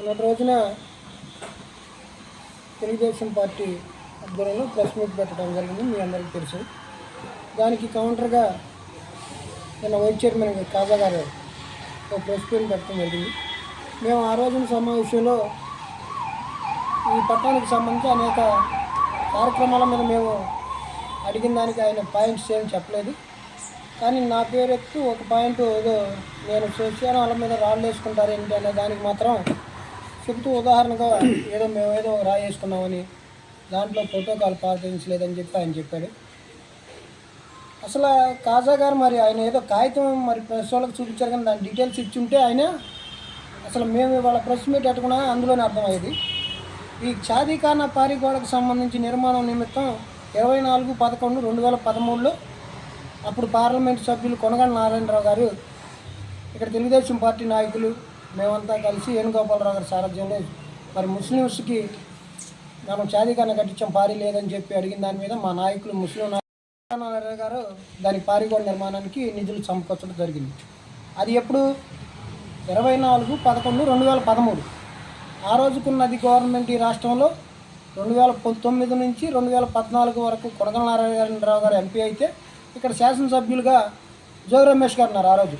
మొన్నటి రోజున తెలుగుదేశం పార్టీ ఆధ్వర్యంలో ప్రెస్ మీట్ పెట్టడం జరిగింది, మీ అందరికీ తెలుసు. దానికి కౌంటర్గా నిన్న వైస్ చైర్మన్ కాజా గారు ఒక ప్రెస్ మీట్ పెట్టడం జరిగింది. మేము ఆ రోజున సమావేశంలో ఈ పట్టణానికి సంబంధించి అనేక కార్యక్రమాల మీద మేము అడిగిన దానికి ఆయన పాయింట్స్ ఏం చెప్పలేదు. కానీ నా పేరెత్తు ఒక పాయింట్ ఏదో నేను శ్మశాన వాళ్ళ మీద రాళ్ళు వేసుకుంటారు ఏంటి అనే దానికి మాత్రం చెబుతూ ఉదాహరణగా మేమేదో రాయి వేసుకున్నామని దాంట్లో ప్రోటోకాల్ పాటించలేదని చెప్పి ఆయన చెప్పాడు. అసలు కాజా గారు మరి ఆయన ఏదో కాగితం మరి ప్రెస్ వాళ్ళకి చూపించారు, కానీ దాని డీటెయిల్స్ ఇచ్చుంటే ఆయన అసలు మేము ఇవాళ ప్రెస్ మీట్ పెట్టుకున్నా అందులోనే అర్థమయ్యేది. ఈ షాదీఖానా పారిగోడకు సంబంధించి నిర్మాణం నిమిత్తం 24/11/2013లో అప్పుడు పార్లమెంట్ సభ్యులు కొనగండ్ల నారాయణరావు గారు, ఇక్కడ తెలుగుదేశం పార్టీ నాయకులు మేమంతా కలిసి వేణుగోపాలరావు గారి సారథ్యంలో మరి ముస్లిమ్స్కి మనం షాదీఖానా కట్టించాం, పారి లేదని చెప్పి అడిగిన దాని మీద మా నాయకులు ముస్లిం నారాయణ గారు దానికి పారిగోడ నిర్మాణానికి నిధులు సమకూర్చడం జరిగింది. అది ఎప్పుడు 24/11/2013. ఆ రోజుకున్నది గవర్నమెంట్ ఈ రాష్ట్రంలో 2019 నుంచి 2014 వరకు కొనగండ్ల నారాయణరావు గారు ఎంపీ అయితే ఇక్కడ శాసనసభ్యులుగా జోగి రమేష్ గారు ఉన్నారు.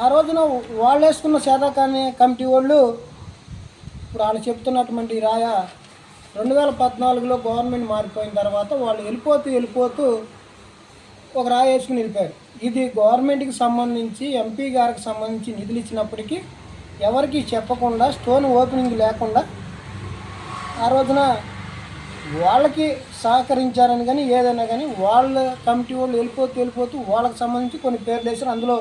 ఆ రోజున వాళ్ళు వేసుకున్న శాతాకాని కమిటీ వాళ్ళు ఇప్పుడు వాళ్ళు చెప్తున్నటువంటి రాయ 2014లో గవర్నమెంట్ మారిపోయిన తర్వాత వాళ్ళు వెళ్ళిపోతూ ఒక రాయి వేసుకుని వెళ్ళిపోయారు. ఇది గవర్నమెంట్కి సంబంధించి ఎంపీ గారికి సంబంధించి నిధులు ఇచ్చినప్పటికీ ఎవరికి చెప్పకుండా స్టోన్ ఓపెనింగ్ లేకుండా ఆ రోజున వాళ్ళకి సహకరించారని కానీ ఏదైనా కానీ వాళ్ళ కమిటీ వాళ్ళు వెళ్ళిపోతూ వాళ్ళకి సంబంధించి కొన్ని పేర్లు వేశారు. అందులో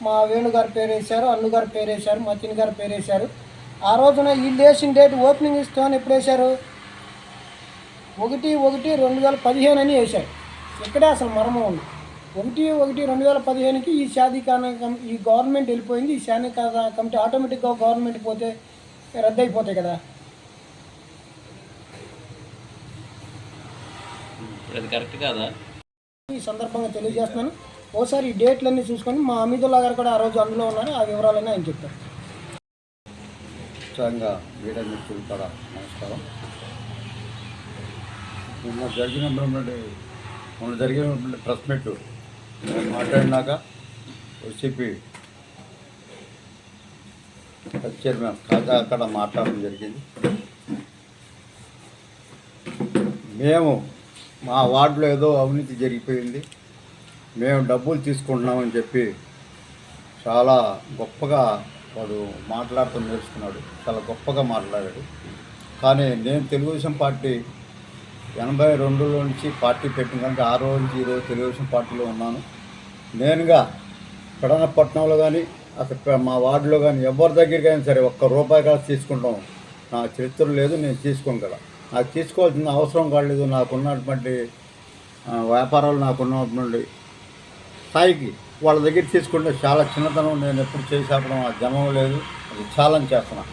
మా వేణు గారి పేరు వేశారు, అన్ను గారి పేరు వేశారు, మతిన్ గారి పేరు వేశారు. ఆ రోజున వీళ్ళు వేసిన డేట్ ఓపెనింగ్ ఇస్తామని ఎప్పుడు వేశారు? 1/1/2015 అని వేశారు. ఇక్కడే అసలు మర్మం ఉంది. 1/1/2015కి ఈ షాదీఖానా ఈ గవర్నమెంట్ వెళ్ళిపోయింది. ఈ షాదీఖానా కమిటీ ఆటోమేటిక్గా గవర్నమెంట్ పోతే రద్దు అయిపోతాయి కదా. అది కరెక్ట్ కాదా? ఈ సందర్భంగా తెలియజేస్తున్నాను. ఓసారి ఈ డేట్లన్నీ చూసుకొని మా అమీదుల్లా గారు కూడా ఆ రోజు అందులో ఉన్నారు, ఆ వివరాలన్నీ ఆయన చెప్తారు. ముఖ్యంగా మీడియా మిత్రులు కూడా నమస్కారం. మొన్న జరిగిన ప్రెస్ మీట్ మాట్లాడినాక వైసీపీ చైర్మన్ కాజా అక్కడ మాట్లాడడం జరిగింది. మేము మా వార్డులో ఏదో అవినీతి జరిగిపోయింది, మేము డబ్బులు తీసుకుంటున్నామని చెప్పి చాలా గొప్పగా వాడు మాట్లాడుతూ నేర్చుకున్నాడు. చాలా గొప్పగా మాట్లాడాడు. కానీ నేను తెలుగుదేశం పార్టీ 82లో నుంచి పార్టీ పెట్టిన కనుక ఆ రోజు నుంచి ఈరోజు తెలుగుదేశం పార్టీలో ఉన్నాను. నేనుగా పెడనపట్నంలో కానీ అసలు మా వార్డులో కానీ ఎవరి దగ్గరికి అయినా సరే ₹1 కూడా తీసుకుంటాం నా చరిత్ర లేదు, నేను తీసుకోగల. నాకు తీసుకోవాల్సిన అవసరం కాలేదు. నాకున్నటువంటి వ్యాపారాలు నాకున్నటువంటి స్థాయికి వాళ్ళ దగ్గర తీసుకుంటే చాలా చిన్నతనం. నేను ఎప్పుడు చేసేపడం ఆ జమం లేదు, అది ఛాలెంజ్ చేస్తున్నా.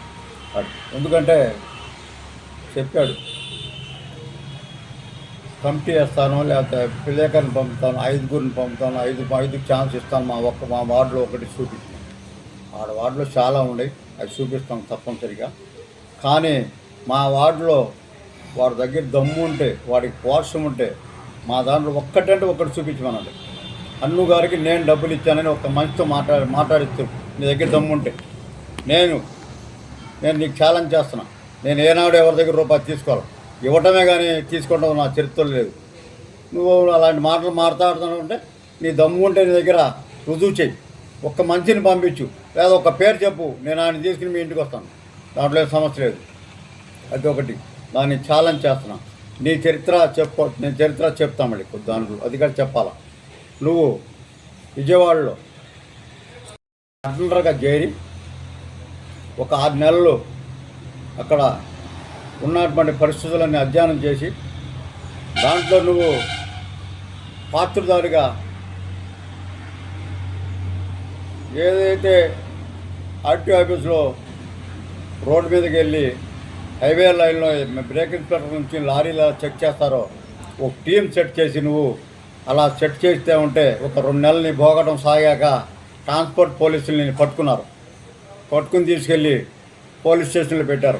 ఎందుకంటే చెప్పాడు కమిటీ వేస్తాను, లేకపోతే పిల్లేకర్ని పంపుతాను, 5గురిని పంపుతాను, 5కి ఛాన్స్ ఇస్తాను, మా వార్డులో ఒకటి చూపించాను. వార్డులో చాలా ఉన్నాయి, అవి చూపిస్తాం తప్పనిసరిగా. కానీ మా వార్డులో వాడి దగ్గర దమ్ము ఉంటే, వాడికి పోషం ఉంటే మా దాంట్లో ఒక్కటంటే ఒకటి చూపించమన్నాడు. అన్ను గారికి నేను డబ్బులు ఇచ్చానని ఒక మనిషితో మాట్లాడిస్తూ నీ దగ్గర దమ్ము ఉంటే నేను నీకు ఛాలెంజ్ చేస్తున్నా. నేను ఏనాడు ఎవరి దగ్గర రూపాయి తీసుకోవాలి, ఇవ్వటమే కానీ తీసుకోవడం నా చరిత్ర లేదు. నువ్వు అలాంటి మాటలు మాట్లాడుతున్నావు అంటే నీ దమ్ము ఉంటే నీ దగ్గర రుజువు చెయ్యి. ఒక్క మనిషిని పంపించు, లేదా ఒక పేరు చెప్పు, నేను ఆయన తీసుకుని మీ ఇంటికి వస్తాను, దాంట్లో సమస్య లేదు. అది ఒకటి, దాన్ని ఛాలెంజ్ చేస్తున్నా. నీ చరిత్ర నేను చరిత్ర చెప్తాను మళ్ళీ దాంట్లో, అది కూడా చెప్పాలా. నువ్వు విజయవాడలో అటెండర్గా చేరి ఒక 6 నెలలు అక్కడ ఉన్నటువంటి పరిస్థితులన్నీ అధ్యయనం చేసి దాంట్లో నువ్వు పాత్రధారిగా ఏదైతే ఆర్టీఓ ఆఫీస్లో రోడ్డు మీదకి వెళ్ళి హైవే లైన్లో బ్రేక్ ఇన్స్పెక్టర్ నుంచి లారీలో చెక్ చేస్తారో ఒక టీం సెట్ చేసి నువ్వు అలా సెట్ చేస్తే ఉంటే ఒక 2 నెలలు నీ భోగటం సాగాక ట్రాన్స్పోర్ట్ పోలీసుల్ని పట్టుకుని తీసుకెళ్ళి పోలీస్ స్టేషన్లో పెట్టారు.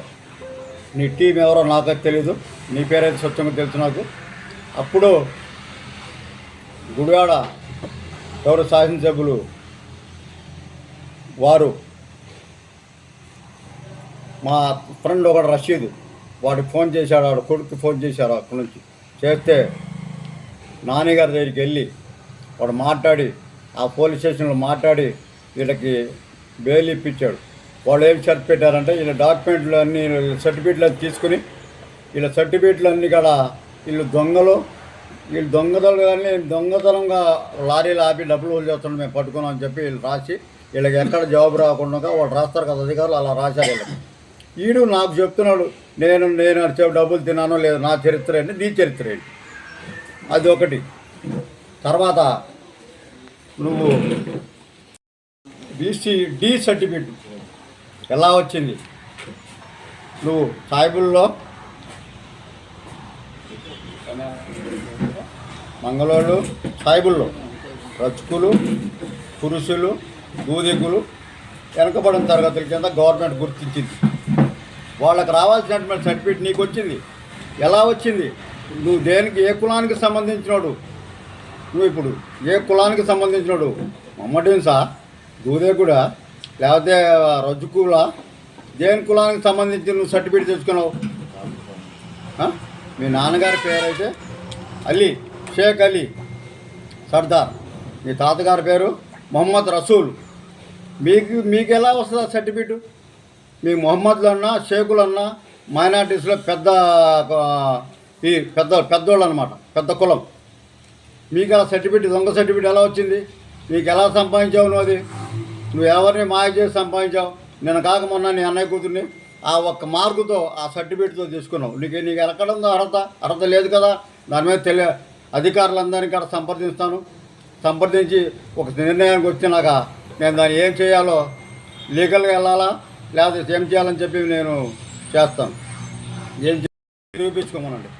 నీ టీం ఎవరో నాకైతే తెలీదు, నీ పేరైతే స్వచ్ఛంగా తెలుసు నాకు. అప్పుడు గుడివాడ ఎవరు శాసనసభ్యులు వారు మా ఫ్రెండ్ ఒకడు రషీద్ వాడికి ఫోన్ చేశాడు, వాడు కొడుకు ఫోన్ చేశాడు. అక్కడి నుంచి చేస్తే నాన్నగారి దగ్గరికి వెళ్ళి వాడు మాట్లాడి ఆ పోలీస్ స్టేషన్లో మాట్లాడి వీళ్ళకి బెయిల్ ఇప్పించాడు. వాళ్ళు ఏం షర్ట్ పెట్టారంటే వీళ్ళ డాక్యుమెంట్లు అన్నీ సర్టిఫికెట్లు అన్నీ తీసుకుని వీళ్ళ సర్టిఫికెట్లు అన్నీ కూడా వీళ్ళు దొంగతలు కానీ దొంగతనంగా లారీలు ఆపి డబ్బులు చేస్తున్నాం మేము పట్టుకున్నాం అని చెప్పి వీళ్ళు రాసి వీళ్ళకి ఎక్కడ జవాబు రాకుండా వాళ్ళు రాస్తారు కదా అధికారులు, అలా రాశారు వీళ్ళకి. వీడు నాకు చెప్తున్నాడు నేను డబ్బులు తిన్నానో లేదు, నా చరిత్ర ఏంటి నీ చరిత్ర ఏంటి, అది ఒకటి. తర్వాత నువ్వు BCD సర్టిఫికెట్ ఎలా వచ్చింది? నువ్వు సాయిబుల్లో మంగళోళ్ళు సాయిబుల్లో రచకులు పురుషులు దూదికులు వెనకబడిన తరగతుల కింద గవర్నమెంట్ గుర్తించింది. వాళ్ళకి రావాల్సినటువంటి సర్టిఫికెట్ నీకు వచ్చింది. ఎలా వచ్చింది? నువ్వు దేనికి ఏ కులానికి సంబంధించినోడు, నువ్వు ఇప్పుడు ఏ కులానికి సంబంధించినోడు, మమ్మటీన్సా దూదేకుడా లేకపోతే రజుకులా, దేని కులానికి సంబంధించి నువ్వు సర్టిఫికేట్ తెచ్చుకున్నావు? మీ నాన్నగారి పేరైతే షేక్ అలీ సర్దార్, మీ తాతగారి పేరు మొహమ్మద్ రసూల్. మీకు ఎలా వస్తుంది ఆ సర్టిఫికేటు? మీ మొహమ్మద్లన్నా షేకులన్నా మైనార్టీస్లో పెద్దోళ్ళు అనమాట, పెద్ద కులం. మీకు అలా సర్టిఫికేట్ దొంగ సర్టిఫికేట్ ఎలా వచ్చింది? నీకు ఎలా సంపాదించావు నువ్వు? అది నువ్వు ఎవరిని మాయ చేసి సంపాదించావు? నేను కాక మొన్న నీ అన్నయ్య కూతుర్ని ఆ ఒక్క మార్కుతో ఆ సర్టిఫికేట్తో తీసుకున్నావు. నీకు ఎక్కడ ఉందో అర్హత లేదు కదా. దాని మీద అధికారులందరినీ కూడా సంప్రదించి ఒక నిర్ణయానికి వచ్చినాక నేను దాన్ని ఏం చేయాలో లీగల్గా వెళ్ళాలా లేకపోతే ఏం చేయాలని చెప్పి నేను చేస్తాను. ఏం చూపించుకోమనండి.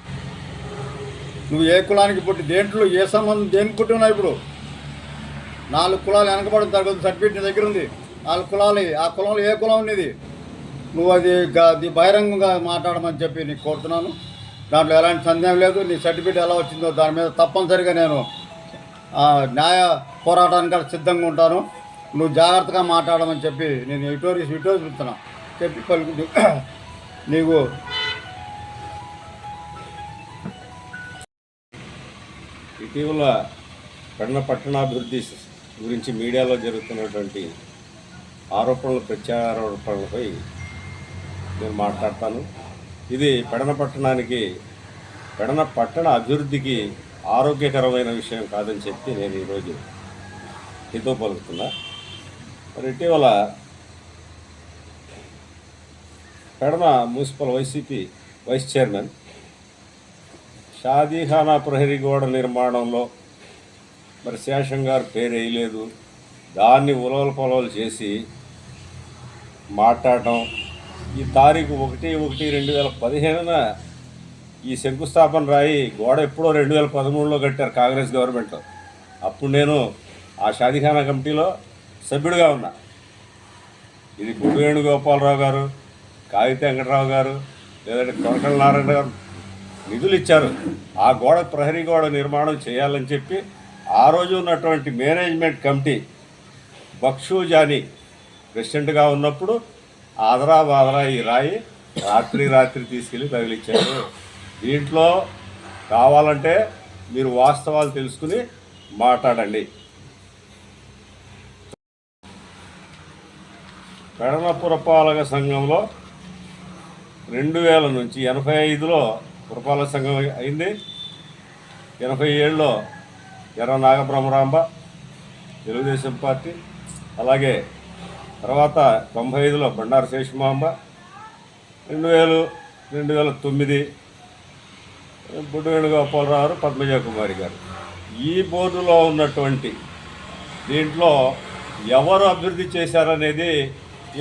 నువ్వు ఏ కులానికి పుట్టి దేంట్లో ఏ సంబంధం దేనికి పుట్టినావు? ఇప్పుడు 4 కులాలు వెనకబడిన తరగతి సర్టిఫికేట్ నీ దగ్గర ఉంది. 4 కులాలు, ఆ కులంలో ఏ కులం ఉన్నది? నువ్వు అది బహిరంగంగా మాట్లాడమని చెప్పి నీకు కోరుతున్నాను. దాంట్లో ఎలాంటి సందేహం లేదు. నీ సర్టిఫికేట్ ఎలా వచ్చిందో దాని మీద తప్పనిసరిగా నేను న్యాయ పోరాటానికి సిద్ధంగా ఉంటాను. నువ్వు జాగ్రత్తగా మాట్లాడమని చెప్పి నేను విటోరిస్తున్నా చెప్పి నీకు ఇటీవల పట్టణాభివృద్ధి గురించి మీడియాలో జరుగుతున్నటువంటి ఆరోపణలు ప్రత్యారోపణలపై నేను మాట్లాడతాను. ఇది పట్టణ అభివృద్ధికి ఆరోగ్యకరమైన విషయం కాదని చెప్పి నేను ఈరోజు హితో పలుకుతున్నా. మరి ఇటీవల Pedana municipal YCP vice chairman షాదీఖానా ప్రహరీ గోడ నిర్మాణంలో మరి శేషం గారు పేరు వేయలేదు, దాన్ని ఉలవలు చేసి మాట్లాడటం. ఈ తారీఖు 1/1/2015న ఈ శంకుస్థాపన రాయి గోడ ఎప్పుడో 2013లో కట్టారు కాంగ్రెస్ గవర్నమెంట్లో. అప్పుడు నేను ఆ షాదీఖానా కమిటీలో సభ్యుడిగా ఉన్నా. ఇది బొడ్డు వేణుగోపాలరావు గారు, కాగితే వెంకటరావు గారు, లేదంటే కొరకల నారాయణ గారు నిధులు ఇచ్చారు ఆ ప్రహరీ గోడ నిర్మాణం చేయాలని చెప్పి. ఆ రోజు ఉన్నటువంటి మేనేజ్మెంట్ కమిటీ బక్షు జానీ ప్రెసిడెంట్గా ఉన్నప్పుడు ఆదరా ఈ రాయి రాత్రి తీసుకెళ్ళి తగిలిచ్చారు. దీంట్లో కావాలంటే మీరు వాస్తవాలు తెలుసుకుని మాట్లాడండి. పెడన పురపాలక సంఘంలో 2000 నుంచి 85లో పురపాలక సంఘం అయింది. 87లో ఎర్ర నాగబ్రహ్మరాంబ తెలుగుదేశం పార్టీ, అలాగే తర్వాత 95లో బండారు శేషమాంబ, 2000 2009 బుడ్డు వేణుగోపాలరావు, పద్మజ కుమారి గారు. ఈ బోర్డులో ఉన్నటువంటి దీంట్లో ఎవరు అభివృద్ధి చేశారనేది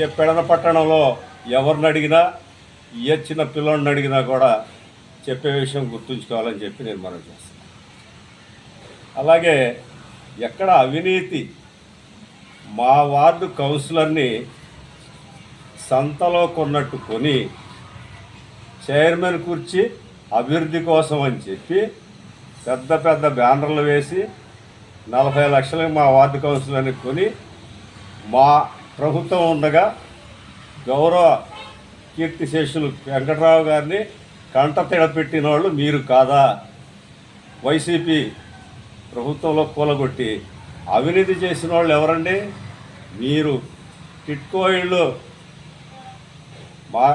ఏ పెడన పట్టణంలో ఎవరిని అడిగినా, ఏ చిన్న పిల్లోడిని అడిగినా కూడా చెప్పే విషయం గుర్తుంచుకోవాలని చెప్పి నేను మనం చేస్తాను. అలాగే ఎక్కడ అవినీతి, మా వార్డు కౌన్సిలర్ని సంతలో కొన్నట్టు కొని చైర్మన్ కుర్చీ అభివృద్ధి కోసం అని చెప్పి పెద్ద పెద్ద బ్యానర్లు వేసి 40 లక్షలకు మా వార్డు కౌన్సిలర్ని కొని మా ప్రభుత్వం ఉండగా గౌరవ కీర్తిశేషులు వెంకటరావు గారిని కంట తిడపెట్టిన వాళ్ళు మీరు కాదా? వైసీపీ ప్రభుత్వంలో కూలగొట్టి అవినీతి చేసిన వాళ్ళు ఎవరండి? మీరు. టిట్కో ఇళ్ళు, మా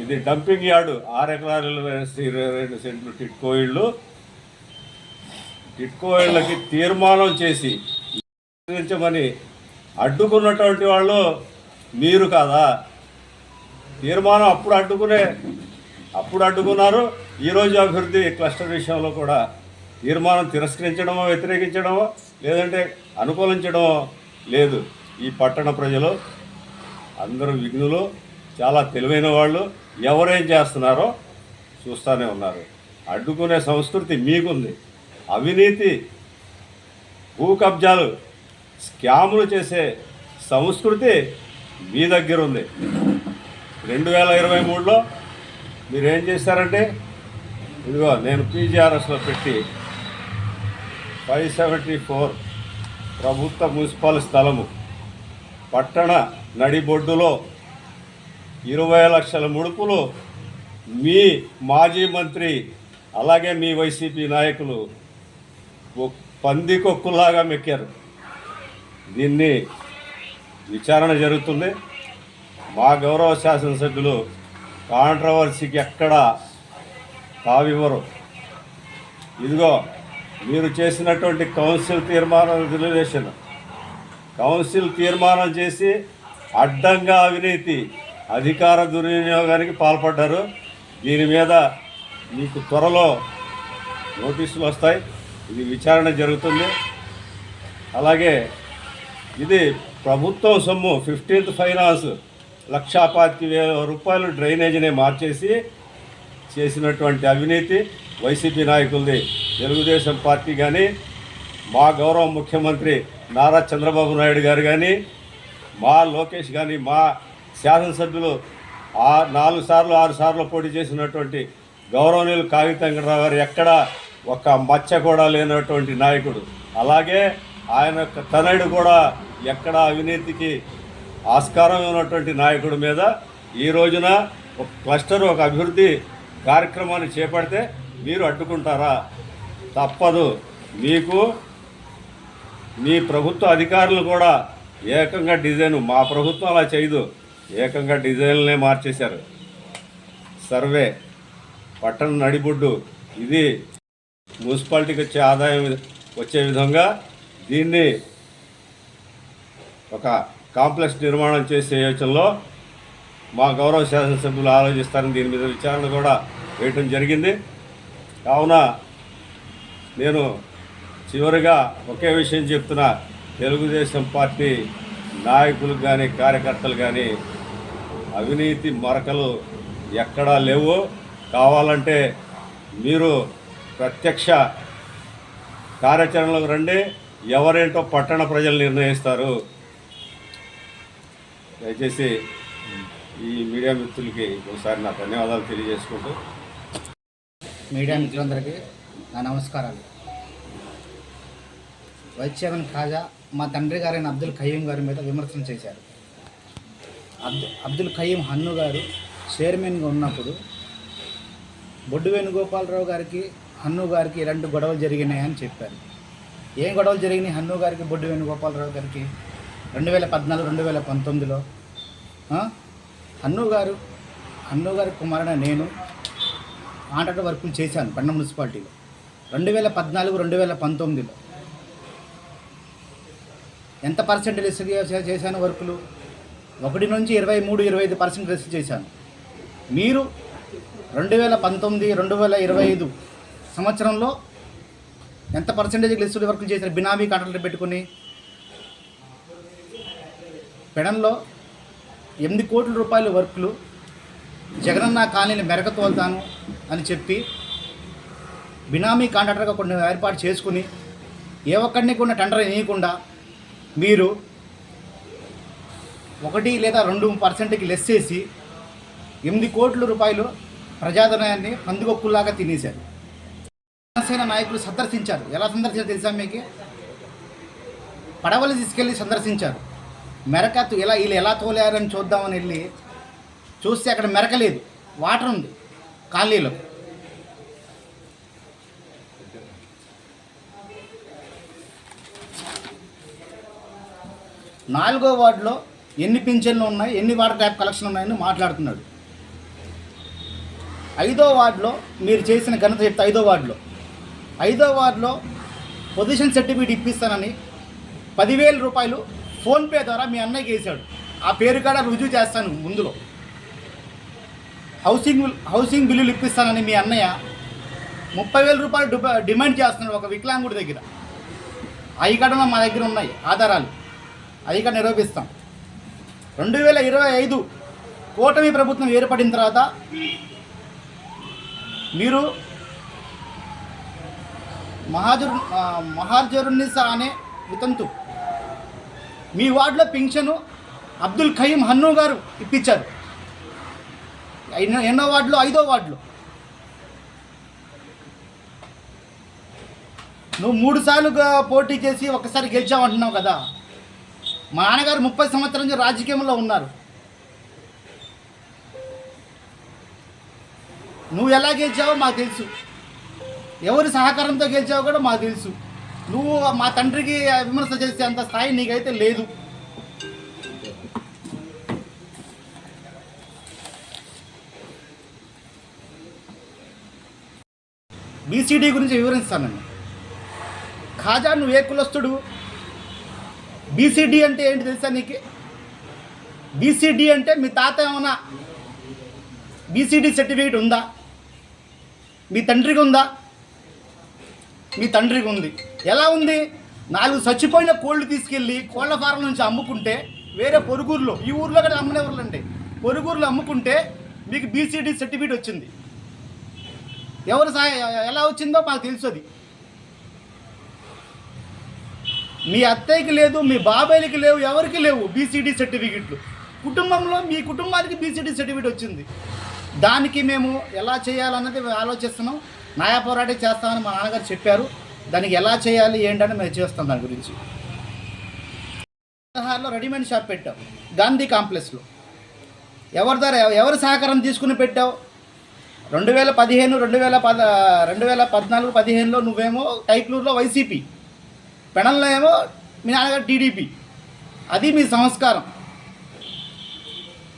ఇది డంపింగ్ యార్డు 6 ఎకరాలు 22 సెంట్లు టిట్కో ఇళ్ళు, టిట్కో ఇళ్ళకి తీర్మానం చేసి నిర్మించమని అడ్డుకున్నటువంటి వాళ్ళు మీరు కాదా? తీర్మానం అప్పుడు అడ్డుకున్నారు. ఈరోజు అభివృద్ధి క్లస్టర్ విషయంలో కూడా తీర్మానం తిరస్కరించడమో, వ్యతిరేకించడమో, లేదంటే అనుకూలించడమో లేదు. ఈ పట్టణ ప్రజలు అందరూ విఘ్నులు, చాలా తెలివైన వాళ్ళు. ఎవరేం చేస్తున్నారో చూస్తూనే ఉన్నారు. అడ్డుకునే సంస్కృతి మీకుంది. అవినీతి, భూ కబ్జాలు, స్కాములు చేసే సంస్కృతి మీ దగ్గర ఉంది. 2023లో మీరేం చేశారంటే, ఇదిగో నేను పీజీఆర్ఎస్లో పెట్టి 574 ప్రభుత్వ మున్సిపల్ స్థలము పట్టణ నడిబొడ్డులో 20 లక్షల ముడుపులు మీ మాజీ మంత్రి అలాగే మీ వైసీపీ నాయకులు పందికొక్కులాగా మెక్కారు. దీన్ని విచారణ జరుగుతుంది. మా గౌరవ శాసనసభ్యులు కాంట్రవర్సీకి ఎక్కడ తావివ్వరు. ఇదిగో మీరు చేసినటువంటి కౌన్సిల్ తీర్మానం చేసి అడ్డంగా అవినీతి, అధికార దుర్వినియోగానికి పాల్పడ్డారు. దీని మీద మీకు త్వరలో నోటీసులు వస్తాయి. ఇది విచారణ జరుగుతుంది. అలాగే ఇది ప్రభుత్వం సొమ్ము 15th ఫైనాన్స్ 1,25,000 రూపాయలు డ్రైనేజీని మార్చేసి చేసినటువంటి అవినీతి వైసీపీ నాయకులది. తెలుగుదేశం పార్టీ కానీ, మా గౌరవ ముఖ్యమంత్రి నారా చంద్రబాబు నాయుడు గారు కానీ, మా లోకేష్ కానీ, మా శాసనసభ్యులు 4 సార్లు 6 సార్లు పోటీ చేసినటువంటి గౌరవనీయులు కాగిత వెంకటరావు గారు ఎక్కడ ఒక మచ్చ కూడా లేనటువంటి నాయకుడు. అలాగే ఆయన తనయుడు కూడా ఎక్కడ అవినీతికి ఆస్కారం ఉన్నటువంటి నాయకుడి మీద ఈ రోజున ఒక క్లస్టర్, ఒక అభివృద్ధి కార్యక్రమాన్ని చేపడితే మీరు అడ్డుకుంటారా? తప్పదు. మీకు మీ ప్రభుత్వ అధికారులు కూడా ఏకంగా డిజైన్, మా ప్రభుత్వం అలా చేయదు, ఏకంగా డిజైన్లనే మార్చేశారు. సర్వే, పట్టణ నడిబొడ్డు, ఇది మున్సిపాలిటీకి వచ్చే ఆదాయం వచ్చే విధంగా దీన్ని ఒక కాంప్లెక్స్ నిర్మాణం చేసే యోచనలో మా గౌరవ శాసనసభ్యులు ఆలోచిస్తారని దీని మీద విచారణ కూడా వేయటం జరిగింది. కావున నేను చివరిగా ఒకే విషయం చెప్తున్నా, తెలుగుదేశం పార్టీ నాయకులకు కానీ కార్యకర్తలు కానీ అవినీతి మరకలు ఎక్కడా లేవు. కావాలంటే మీరు ప్రత్యక్ష కార్యాచరణలకు రండి. ఎవరేంటో పట్టణ ప్రజలు నిర్ణయిస్తారు. దయచేసి ఈ మీడియా మిత్రులకి ఒకసారి నా ధన్యవాదాలు తెలియజేసుకుంటూ, మీడియా మిత్రులందరికీ నా నమస్కారాలు. వైస్ చైర్మన్ ఖాజా మా తండ్రి గారైన అబ్దుల్ ఖయ్యూమ్ గారి మీద విమర్శలు చేశారు. అబ్దుల్ ఖయ్యూమ్ హన్ను గారు చైర్మన్గా ఉన్నప్పుడు బొడ్డు వేణుగోపాలరావు గారికి, హన్ను గారికి ఇలాంటి గొడవలు జరిగినాయని చెప్పారు. ఏం గొడవలు జరిగినాయి హన్ను గారికి, బొడ్డు వేణుగోపాలరావు గారికి? 2014, 2019లో హన్ను గారి కుమారుడు నేను కాంట్రాక్ట్ వర్కులు చేశాను పట్టణ మున్సిపాలిటీలో. 2014, 2019లో ఎంత పర్సెంటేజ్ చేశాను వర్కులు? 1 నుంచి 23, 25% రెస్ట్ చేశాను. మీరు 2019, 2025 సంవత్సరంలో ఎంత పర్సెంటేజ్ లిస్టులు వర్కులు చేశారు? బినామీ కాంట్రాక్టులు పెట్టుకుని పెడన్లో 8 కోట్ల రూపాయల వర్కులు జగనన్న కాలనీని మెరక తోలుతాను అని చెప్పి బినామీ కాంట్రాక్టర్గా కొన్ని ఏర్పాటు చేసుకుని ఏ ఒక్కడిని కూడా టెండర్ వేయకుండా మీరు 1 లేదా 2% లెస్ చేసి 8 కోట్ల రూపాయలు ప్రజాధనాన్ని పందుగొక్కులాగా తినేశారు. జనసేన నాయకులు సందర్శించారు. ఎలా సందర్శించారు తెలుసా మీకు? పడవలు తీసుకెళ్ళి సందర్శించారు. మెరక వీళ్ళు ఎలా తోలారని చూద్దామని వెళ్ళి చూస్తే అక్కడ మెరక లేదు, వాటర్ ఉంది కాలనీలో. నాలుగో వార్డులో ఎన్ని పింఛన్లు ఉన్నాయి, ఎన్ని వాటర్ ట్యాప్ కలెక్షన్ ఉన్నాయని మాట్లాడుతున్నాడు. 5వ వార్డులో మీరు చేసిన ఘనత చెప్తే 5వ వార్డులో పొజిషన్ సర్టిఫికేట్ ఇప్పిస్తానని 10,000 రూపాయలు ఫోన్పే ద్వారా మీ అన్నయ్యకి వేశాడు. ఆ పేరు కాడ రుజువు చేస్తాను ముందులో. హౌసింగ్ బిల్లులు ఇప్పిస్తానని మీ అన్నయ్య 30,000 రూపాయలు డిమాండ్ చేస్తున్నాడు ఒక వికలాంగుడి దగ్గర. అవి కూడా మా దగ్గర ఉన్నాయి ఆధారాలు, అవి కూడా నిరూపిస్తాం. 2025 కూటమి ప్రభుత్వం ఏర్పడిన తర్వాత మీరు మహాజరునిసా అనే వితంతు మీ వార్డులో పింఛను అబ్దుల్ ఖయీం హన్నూ గారు ఇప్పించారు. ఎన్నో వార్డులో? 5వ వార్డులో. నువ్వు 3 సార్లుగా పోటీ చేసి ఒక్కసారి గెలిచావంటున్నావు కదా. మా నాన్నగారు 30 సంవత్సరాల నుంచి రాజకీయంలో ఉన్నారు. నువ్వు ఎలా గెలిచావో మాకు తెలుసు, ఎవరి సహకారంతో గెలిచావో కూడా మాకు తెలుసు. నువ్వు మా తండ్రికి విమర్శ చేసే అంత స్థాయి నీకైతే లేదు. బీసీడీ గురించి వివరిస్తాను. ఖాజా నువ్వు ఏ కులస్తుడు? బీసీడీ అంటే ఏంటి తెలుసా నీకు? బీసీడీ అంటే మీ తాత ఏమన్నా బీసీడీ సర్టిఫికేట్ ఉందా? మీ తండ్రికి ఉందా? మీ తండ్రికి ఉంది. ఎలా ఉంది? 4 చచ్చిపోయిన కోళ్ళు తీసుకెళ్ళి కోళ్ల ఫారం నుంచి అమ్ముకుంటే వేరే పొరుగురులో, ఈ ఊర్లో కూడా అమ్మనేవాళ్ళు అంటే పొరుగురులో అమ్ముకుంటే మీకు బీసీడీ సర్టిఫికేట్ వచ్చింది. ఎవరు ఎలా వచ్చిందో మాకు తెలుసు. అది మీ అత్తయ్యకి లేదు, మీ బాబాయ్లకి లేవు, ఎవరికి లేవు బీసీడీ సర్టిఫికెట్లు. కుటుంబంలో మీ కుటుంబానికి బీసీడీ సర్టిఫికేట్ వచ్చింది. దానికి మేము ఎలా చేయాలన్నది ఆలోచిస్తున్నాం. న్యాయ పోరాటం చేస్తామని మా నాన్నగారు చెప్పారు. దానికి ఎలా చేయాలి ఏంటని మేము చేస్తాం. దాని గురించి 16లో రెడీమేడ్ షాప్ పెట్టావు గాంధీ కాంప్లెక్స్లో. ఎవరి సహకారం తీసుకుని పెట్టావు? 2015, 2014, 15లో నువ్వేమో టైక్లూరులో వైసీపీ, పెడన్లో ఏమో మీ నాన్నగారు టీడీపీ. అది మీ సంస్కారం.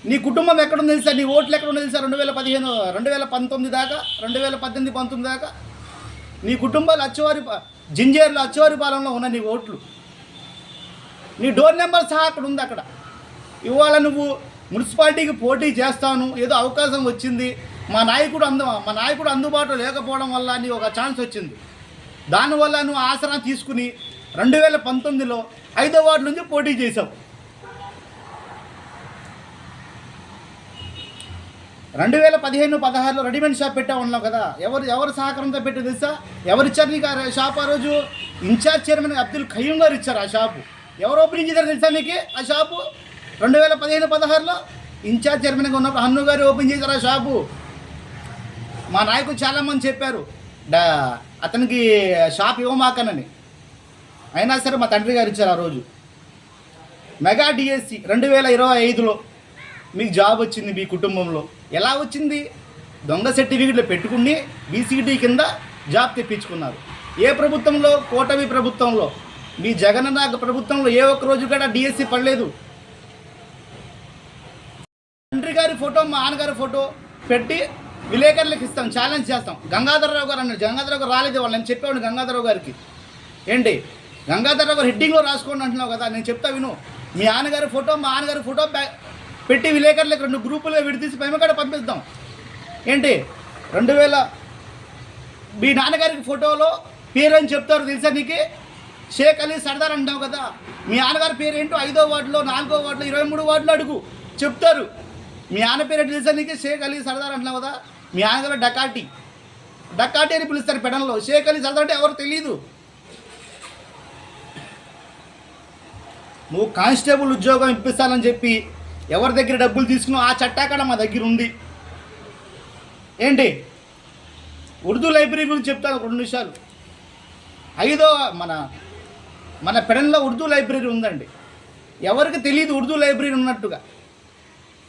నీ కుటుంబం ఎక్కడుంది తెలుసా? నీ ఓట్లు ఎక్కడుంది తెలుసా? 2015, 2019 దాకా, 2018, 19 దాకా నీ కుటుంబాలు జింజేర్లో అచ్చవారిపాలెంలో ఉన్న నీ ఓట్లు, నీ డోర్ నెంబర్ సహా అక్కడ ఉంది. అక్కడ ఇవాళ నువ్వు మున్సిపాలిటీకి పోటీ చేస్తాను, ఏదో అవకాశం వచ్చింది, మా నాయకుడు అందుబాటులో లేకపోవడం వల్ల నీకు ఒక ఛాన్స్ వచ్చింది. దానివల్ల నువ్వు ఆసరా తీసుకుని 2019లో 5వ వార్డు నుంచి పోటీ చేశావు. 2015, 16లో రెడీమేడ్ షాప్ పెట్టావు అన్నావు కదా. ఎవరు సహకారంతో పెట్టి తెలుసా? ఎవరిచ్చారు నీకు ఆ షాప్? ఆ రోజు ఇన్ఛార్జ్ చైర్మన్ అబ్దుల్ ఖయీం గారు ఇచ్చారు ఆ షాపు. ఎవరు ఓపెనింగ్ చేశారు తెలుసా నీకు ఆ షాపు? 2015, 16లో ఇన్ఛార్జ్ చైర్మన్గా ఉన్నప్పుడు హన్ను గారు ఓపెన్ చేశారు ఆ షాపు. మా నాయకులు చాలామంది చెప్పారు అతనికి షాప్ ఇవ్వమాకనని. అయినా సరే మా తండ్రి గారు ఇచ్చారు ఆ రోజు. మెగా డిఎస్సి 2025లో మీకు జాబ్ వచ్చింది మీ కుటుంబంలో. ఎలా వచ్చింది? దొంగ సర్టిఫికెట్లు పెట్టుకుని బీసీడీ కింద జాబ్ తెప్పించుకున్నారు. ఏ ప్రభుత్వంలో? కూటమి ప్రభుత్వంలో. మీ జగనన్న ప్రభుత్వంలో ఏ ఒక్క రోజు కూడా డిఎస్సి పడలేదు. తండ్రి గారి ఫోటో, మా నాన్నగారి ఫోటో పెట్టి విలేకరులకు ఇస్తాం, ఛాలెంజ్ చేస్తాం. గంగాధరరావు గారు అన్నాడు. గంగాధరరావు గారు రాలేదు. వాళ్ళు నేను చెప్పాను గంగాధరరావు గారికి. ఏంటి గంగాధరరావు గారు హెడ్డింగ్లో రాసుకోండి అంటున్నావు కదా. నేను చెప్తా విను. మీ నాన్నగారి ఫోటో, మా నాన్నగారి ఫోటో పెట్టి విలేకరులకు 2 గ్రూపులుగా విడదీసి పైమకాడ పంపిద్దాం. ఏంటి 2000 మీ నాన్నగారికి ఫోటోలో పేరు అని చెప్తారు తెలుసా నీకు? షేక్ అలీ సర్దార్ అంటావు కదా, మీ నాన్నగారి పేరు ఏంటో 5వ వార్డులో 4వ వార్డులో 23 వార్డులో అడుగు చెప్తారు. మీ నాన్న పేరు ఏంటి తెలుసా నీకు? షేక్ అలీ సర్దార్ అంటున్నావు కదా, మీ నాన్నగారు డకాటి అని పిలుస్తారు పెడన్లో. షేక్ అలీ సర్దార్ అంటే ఎవరు తెలియదు. నువ్వు కానిస్టేబుల్ ఉద్యోగం ఇప్పిస్తానని చెప్పి ఎవరి దగ్గర డబ్బులు తీసుకున్నావు ఆ చట్టాకడ మా దగ్గర ఉంది. ఏంటి ఉర్దూ లైబ్రరీ గురించి చెప్తాను 2 నిమిషాలు. 5వ మన పెడన్లో ఉర్దూ లైబ్రరీ ఉందండి. ఎవరికి తెలియదు ఉర్దూ లైబ్రరీ ఉన్నట్టుగా.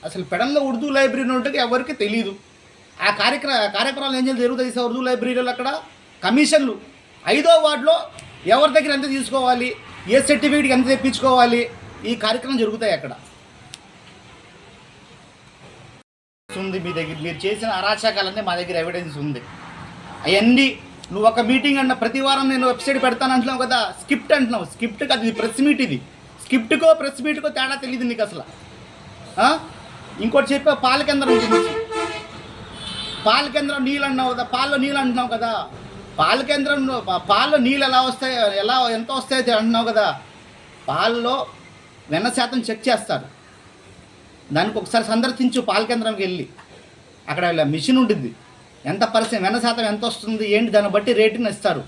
అసలు పెడన్లో ఉర్దూ లైబ్రరీ ఉన్నట్టుగా ఎవరికి తెలియదు. ఆ కార్యక్రమాలు ఏం జరుగుతాయి సార్ ఉర్దూ లైబ్రరీలో? అక్కడ కమిషన్లు 5వ వార్డులో ఎవరి దగ్గర ఎంత తీసుకోవాలి, ఏ సర్టిఫికేట్కి ఎంత తెప్పించుకోవాలి, ఈ కార్యక్రమం జరుగుతాయి అక్కడ. ఉంది మీ దగ్గర మీరు చేసిన అరాచకాలన్నీ మా దగ్గర ఎవిడెన్స్ ఉంది. అవన్నీ నువ్వు ఒక మీటింగ్ అన్న ప్రతి వారం నేను వెబ్సైట్ పెడతాను అంటున్నావు కదా, స్క్రిప్ట్ అంటున్నావు. స్క్రిప్ట్ కాదు, ఇది ప్రెస్ మీట్. ఇది స్క్రిప్ట్కో ప్రెస్ మీట్కో తేడా తెలియదు నీకు అసలు. ఇంకోటి చెప్పా, పాల కేంద్రం గురించి. పాల కేంద్రం నీళ్ళు అన్నావు కదా, పాలలో నీళ్ళు అంటున్నావు కదా. పాల కేంద్రం పాలలో నీళ్ళు ఎంత వస్తాయో అంటున్నావు కదా. పాలలో వెన్న శాతం చెక్ చేస్తారు. దానికి ఒకసారి సందర్శించు పాల కేంద్రంకి వెళ్ళి. అక్కడ మిషన్ ఉంటుంది, ఎంత వెన్న శాతం ఎంత వస్తుంది ఏంటి దాన్ని బట్టి రేటుని ఇస్తారు.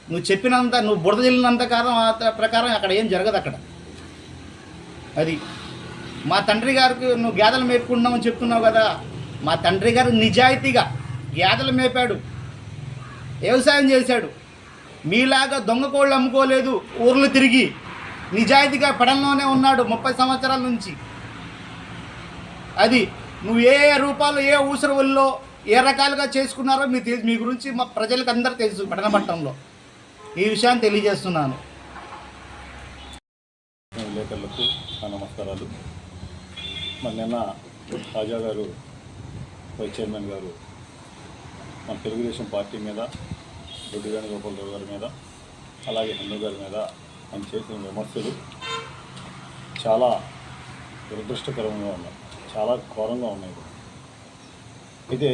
నువ్వు చెప్పినంత, నువ్వు బురద జల్లినంత ప్రకారం అక్కడ ఏం జరగదు అక్కడ. అది మా తండ్రి గారికి నువ్వు గేదెలు మేపుకుంటున్నామని చెప్తున్నావు కదా. మా తండ్రి గారు నిజాయితీగా గేదెలు మేపాడు, వ్యవసాయం చేశాడు. మీలాగా దొంగ కోళ్ళు అమ్ముకోలేదు, ఊర్లు తిరిగి నిజాయితీగా పెడల్లోనే ఉన్నాడు 30 సంవత్సరాల నుంచి. అది నువ్వు ఏ రూపాలు ఏ ఊసరవుల్లో ఏ రకాలుగా చేసుకున్నారో మీ గురించి మా ప్రజలకు అందరూ తెలుసు పట్టణపట్నంలో. ఈ విషయాన్ని తెలియజేస్తున్నాను. విలేకరులకు నమస్కారాలు. మరి నిన్న రాజా గారు, వైస్ చైర్మన్ గారు మన తెలుగుదేశం పార్టీ మీద, దొడ్డి వేణుగోపాలరావు గారి మీద, అలాగే హన్ను గారి మీద ఆయన చేసిన విమర్శలు చాలా దురదృష్టకరంగా ఉన్నాయి, చాలా ఘోరంగా ఉన్నాయి. అయితే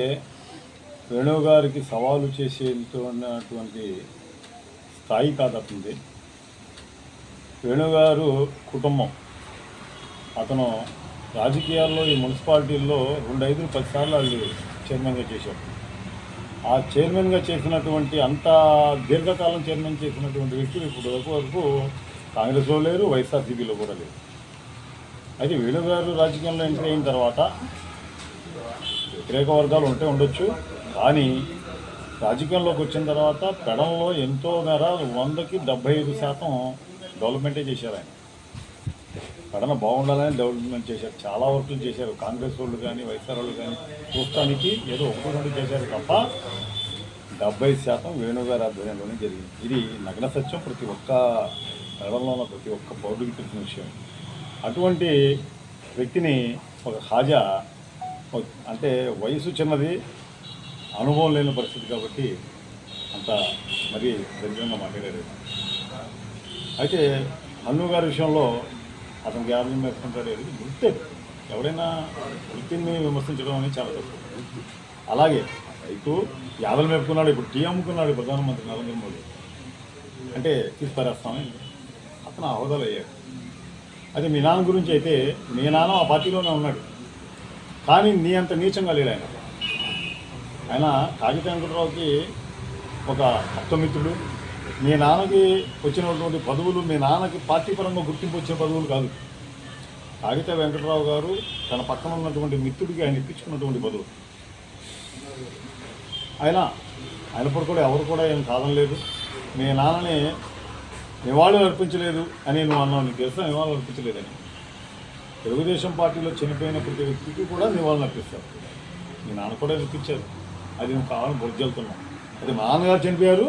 వేణు గారికి సవాలు చేసేటువంటి స్థాయి కాదు అతనిది. వేణుగారు కుటుంబం, అతను రాజకీయాల్లో ఈ మున్సిపాలిటీల్లో 2, 5, 10 సార్లు వాళ్ళు చైర్మన్గా చేశారు. ఆ చైర్మన్గా చేసినటువంటి అంత దీర్ఘకాలం చైర్మన్ చేసినటువంటి వ్యక్తులు ఇప్పుడు వరకు కాంగ్రెస్లో లేరు, వైఎస్ఆర్సీపీలో కూడా లేరు. అయితే వేణుగారు రాజకీయంలో ఎంట్రీ అయిన తర్వాత వ్యతిరేక వర్గాలు ఉండొచ్చు, కానీ రాజకీయంలోకి వచ్చిన తర్వాత పెడంలో ఎంతో మేర 100కి 75% డెవలప్మెంటే చేశారు. ఆయన పెడన బాగుండాలని డెవలప్మెంట్ చేశారు, చాలా వర్కులు చేశారు. కాంగ్రెస్ వాళ్ళు కానీ వైఎస్ఆర్ వాళ్ళు కానీ చూస్తానికి ఏదో 1-2 చేశారు తప్ప 70% వేణుగారి ఆధ్వర్యంలోనే జరిగింది. ఇది నగ్న సత్యం, ప్రతి ఒక్క పెడంలో ఉన్న ప్రతి ఒక్క పౌరుడికి తెలిసిన విషయం. అటువంటి వ్యక్తిని ఒక హాజా, అంటే వయసు చిన్నది, అనుభవం లేని పరిస్థితి కాబట్టి అంత మరీ దరిద్రంగా మాట్లాడారు. అయితే హన్ను గారి విషయంలో అతనికి యాభై వేసుకుంటాడు, వృత్తి. ఎవరైనా వృత్తిని విమర్శించడం అనేది చాలా తప్పు. అలాగే రైతు యాదలు మేపుకున్నాడు, ఇప్పుడు టీ అమ్ముకున్నాడు ప్రధానమంత్రి నరేంద్ర మోడీ అంటే తీసుకురేస్తామని అతను హోదాలు అయ్యాడు. అయితే మీ నాన్న గురించి అయితే, మీ నాన్న ఆ పార్టీలోనే ఉన్నాడు, కానీ నీ అంత నీచంగా లేడు ఆయన. ఆయన కాగిత వెంకటరావుకి ఒక ఆప్తమిత్రుడు. మీ నాన్నకి వచ్చినటువంటి పదవులు మీ నాన్నకి పార్టీ పరంగా గుర్తింపు వచ్చిన పదవులు కాదు. కాగిత వెంకటరావు గారు తన పక్కన ఉన్నటువంటి మిత్రుడికి ఆయన ఇప్పించుకున్నటువంటి పదవులు. ఆయన కూడా ఎవరు కూడా ఏం కాదనలేదు. మీ నాన్నని నివాళులు అర్పించలేదు అని నువ్వు అన్నావు. నీకు తెలుసా నివాళులు అర్పించలేదని? తెలుగుదేశం పార్టీలో చనిపోయిన ప్రతి వ్యక్తికి కూడా నివాళులు అర్పిస్తారు. మీ నాన్న కూడా అర్పించారు, అది నువ్వు కావాలని బొజ్జెళ్తున్నావు. అది మా నాన్నగారు చనిపోయారు,